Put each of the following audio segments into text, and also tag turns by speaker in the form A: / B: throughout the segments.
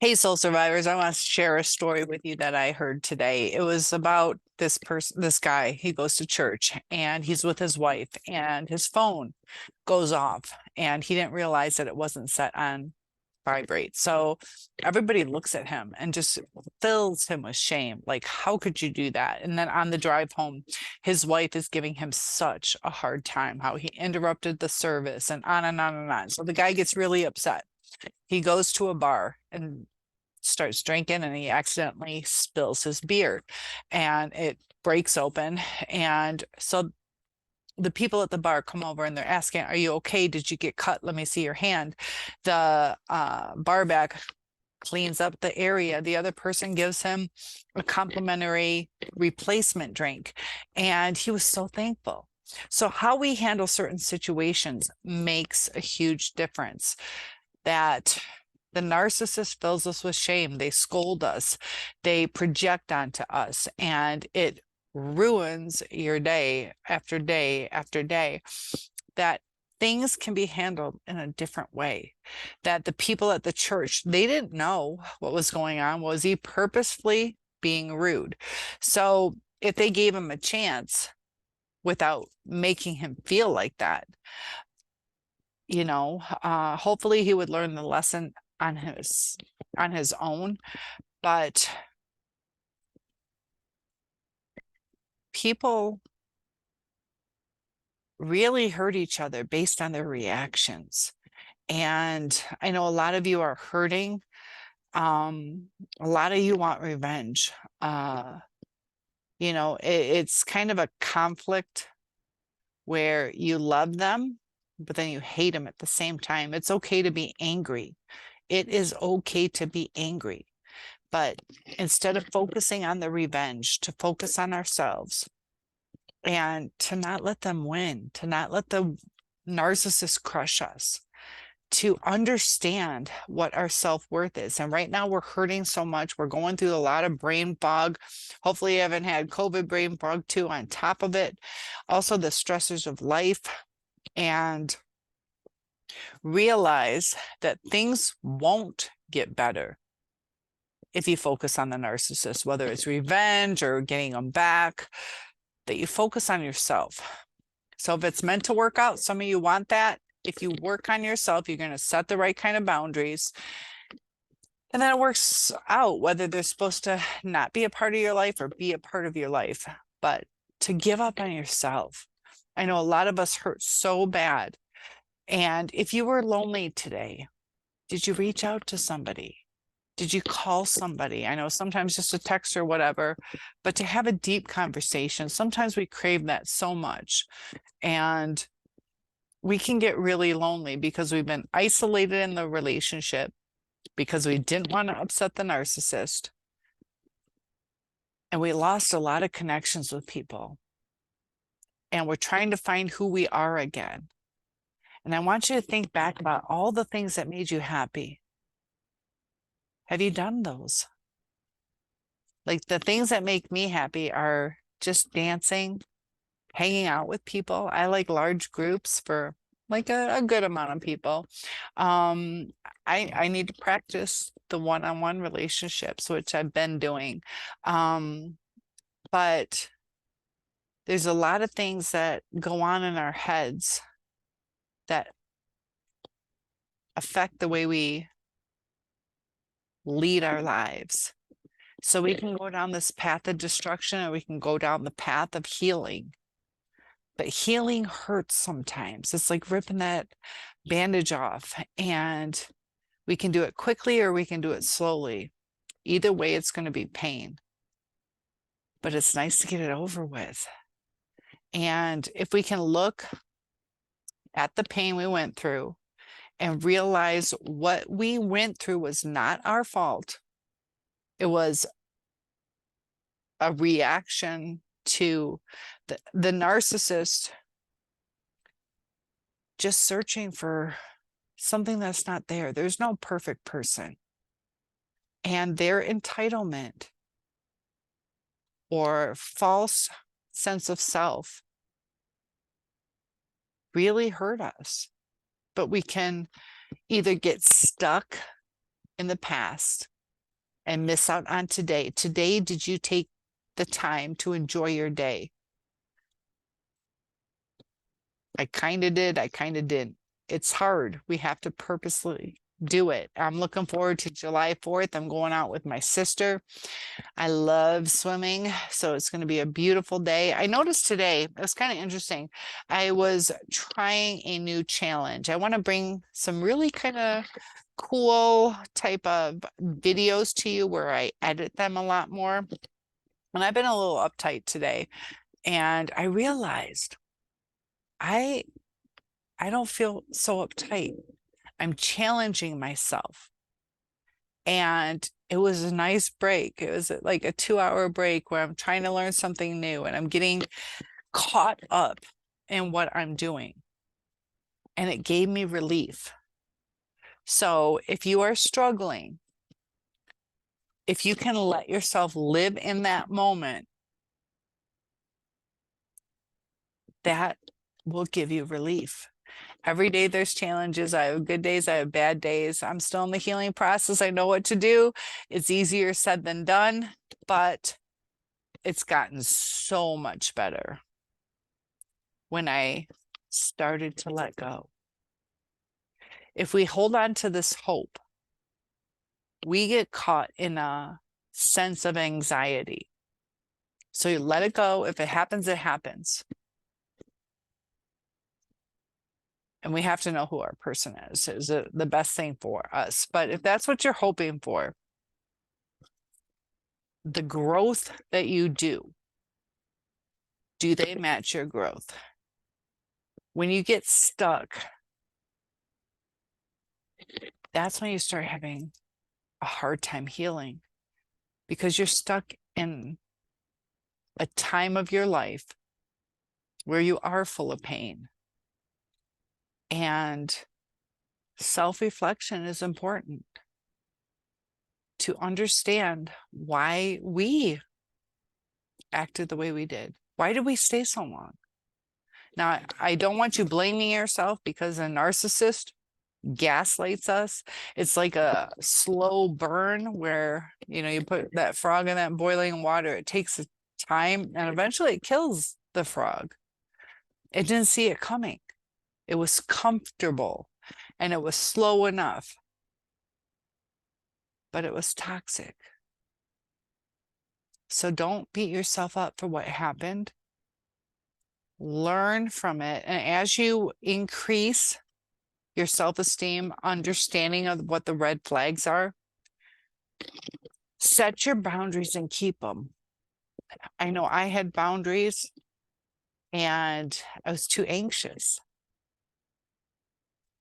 A: Hey, soul survivors, I want to share a story with you that I heard today. It was about this person, this guy. He goes to church and he's with his wife, and his phone goes off, and he didn't realize that it wasn't set on vibrate. So everybody looks at him and just fills him with shame. Like, how could you do that? And then on the drive home, his wife is giving him such a hard time, how he interrupted the service and on and on and on. So the guy gets really upset. He goes to a bar and starts drinking, and he accidentally spills his beer and it breaks open. And so the people at the bar come over and they're asking, "Are you okay? Did you get cut? Let me see your hand." The bar back cleans up the area. The other person gives him a complimentary replacement drink, and he was so thankful. So, how we handle certain situations makes a huge difference. That the narcissist fills us with shame. They scold us, they project onto us, and it ruins your day after day after day. That things can be handled in a different way. That the people at the church, they didn't know what was going on. Was he purposefully being rude? So if they gave him a chance without making him feel like that, hopefully he would learn the lesson on his own. But people really hurt each other based on their reactions. And I know a lot of you are hurting. A lot of you want revenge. It's kind of a conflict where you love them, but then you hate them at the same time. It's okay to be angry. It is okay to be angry. But instead of focusing on the revenge, to focus on ourselves and to not let them win, to not let the narcissist crush us, to understand what our self-worth is. And right now we're hurting so much. We're going through a lot of brain fog. Hopefully you haven't had COVID brain fog too on top of it. Also the stressors of life. And realize that things won't get better if you focus on the narcissist, whether it's revenge or getting them back, that you focus on yourself. So if it's meant to work out, some of you want that. If you work on yourself, you're going to set the right kind of boundaries. And then it works out whether they're supposed to not be a part of your life or be a part of your life. But to give up on yourself. I know a lot of us hurt so bad. And if you were lonely today, did you reach out to somebody? Did you call somebody? I know sometimes just a text or whatever, but to have a deep conversation, sometimes we crave that so much. And we can get really lonely because we've been isolated in the relationship because we didn't want to upset the narcissist. And we lost a lot of connections with people. And we're trying to find who we are again. And I want you to think back about all the things that made you happy. Have you done those? Like the things that make me happy are just dancing, hanging out with people. I like large groups for like a good amount of people. I need to practice the one-on-one relationships, which I've been doing. But there's a lot of things that go on in our heads that affect the way we lead our lives. So we can go down this path of destruction, or we can go down the path of healing. But healing hurts sometimes. It's like ripping that bandage off, and we can do it quickly or we can do it slowly. Either way, it's going to be pain. But it's nice to get it over with. And if we can look at the pain we went through and realize what we went through was not our fault. It was a reaction to the narcissist just searching for something that's not there. There's no perfect person. And their entitlement or false sense of self really hurt us. But we can either get stuck in the past and miss out on today. Today, did you take the time to enjoy your day? I kind of did. I kind of didn't. It's hard. We have to purposely do it. I'm looking forward to July 4th. I'm going out with my sister. I love swimming, so it's going to be a beautiful day. I noticed today, it was kind of interesting. I was trying a new challenge. I want to bring some really kind of cool type of videos to you where I edit them a lot more. And I've been a little uptight today, and I realized I don't feel so uptight. I'm challenging myself. And it was a nice break. It was like a 2-hour break where I'm trying to learn something new and I'm getting caught up in what I'm doing. And it gave me relief. So if you are struggling, if you can let yourself live in that moment, that will give you relief. Every day there's challenges. I have good days, I have bad days. I'm still in the healing process. I know what to do. It's easier said than done, but it's gotten so much better when I started to let go. If we hold on to this hope, we get caught in a sense of anxiety. So you let it go. If it happens, it happens. And we have to know who our person is the best thing for us. But if that's what you're hoping for, the growth that you do they match your growth? When you get stuck, that's when you start having a hard time healing, because you're stuck in a time of your life where you are full of pain. And self-reflection is important to understand why we acted the way we did. Why did we stay so long? Now, I don't want you blaming yourself, because a narcissist gaslights us. It's like a slow burn where, you put that frog in that boiling water. It takes time and eventually it kills the frog. It didn't see it coming. It was comfortable and it was slow enough, but it was toxic. So don't beat yourself up for what happened. Learn from it. And as you increase your self-esteem, understanding of what the red flags are, set your boundaries and keep them. I know I had boundaries and I was too anxious.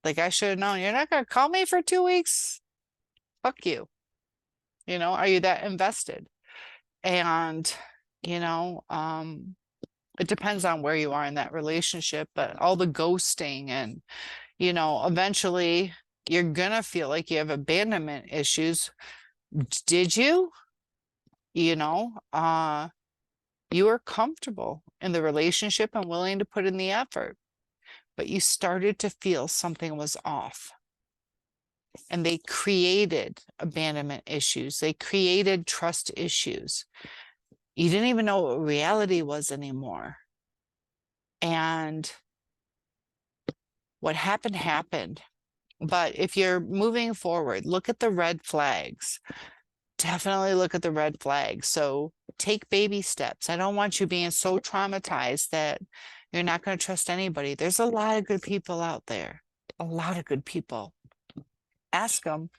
A: Like, I should have known, you're not going to call me for 2 weeks? Fuck you. Are you that invested? And, it depends on where you are in that relationship, but all the ghosting and, eventually you're going to feel like you have abandonment issues. Did you? You were comfortable in the relationship and willing to put in the effort, but you started to feel something was off. And they created abandonment issues. They created trust issues. You didn't even know what reality was anymore. And what happened, happened. But if you're moving forward, look at the red flags. Definitely look at the red flags. So take baby steps. I don't want you being so traumatized that you're not going to trust anybody. There's a lot of good people out there. A lot of good people. Ask them,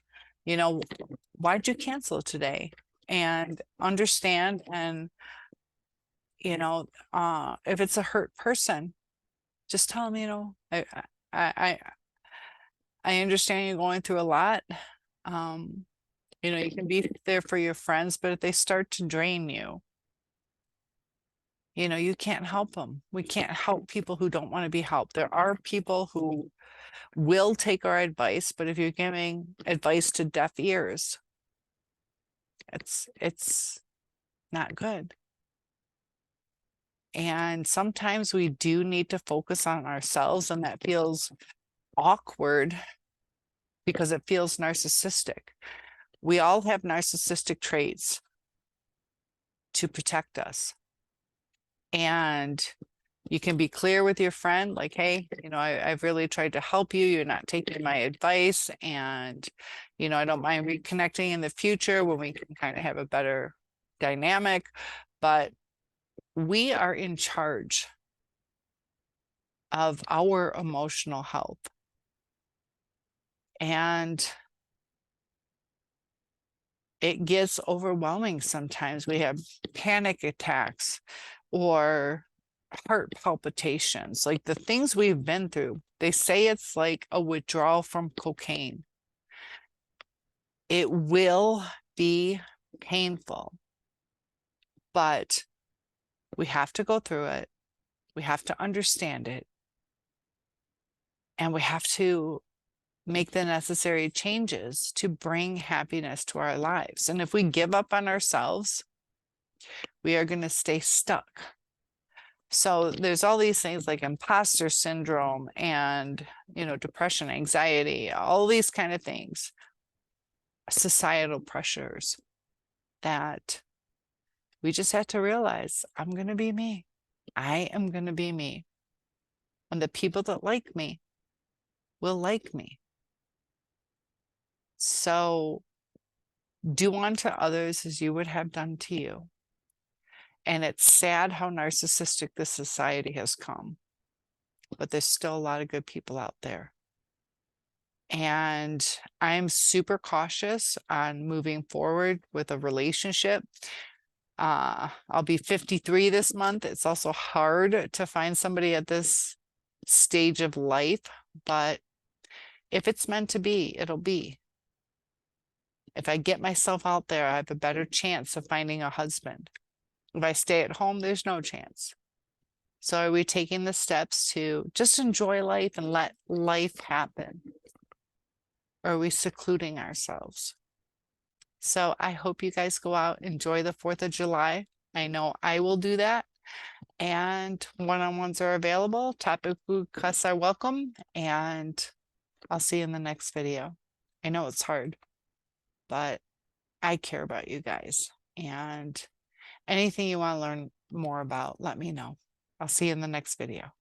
A: why'd you cancel today? And understand. And, if it's a hurt person, just tell them, I understand you're going through a lot. You can be there for your friends, but if they start to drain you, you can't help them. We can't help people who don't want to be helped. There are people who will take our advice, but if you're giving advice to deaf ears, it's not good. And sometimes we do need to focus on ourselves, and that feels awkward because it feels narcissistic. We all have narcissistic traits to protect us. And you can be clear with your friend, like, hey, I've really tried to help you. You're not taking my advice. And, I don't mind reconnecting in the future when we can kind of have a better dynamic. But we are in charge of our emotional health. And it gets overwhelming sometimes. We have panic attacks or heart palpitations, like the things we've been through. They say it's like a withdrawal from cocaine. It will be painful, but we have to go through it. We have to understand it. And we have to make the necessary changes to bring happiness to our lives. And if we give up on ourselves, we are going to stay stuck. So there's all these things like imposter syndrome and, depression, anxiety, all these kind of things, societal pressures that we just have to realize, I'm going to be me. I am going to be me. And the people that like me will like me. So do unto others as you would have done to you. And it's sad how narcissistic this society has come, but there's still a lot of good people out there. And I'm super cautious on moving forward with a relationship. I'll be 53 this month. It's also hard to find somebody at this stage of life, but if it's meant to be, it'll be. If I get myself out there, I have a better chance of finding a husband. If I stay at home, there's no chance. So are we taking the steps to just enjoy life and let life happen? Or are we secluding ourselves? So I hope you guys go out, enjoy the 4th of July. I know I will do that. And one-on-ones are available. Topic requests are welcome. And I'll see you in the next video. I know it's hard, but I care about you guys. And anything you want to learn more about, let me know. I'll see you in the next video.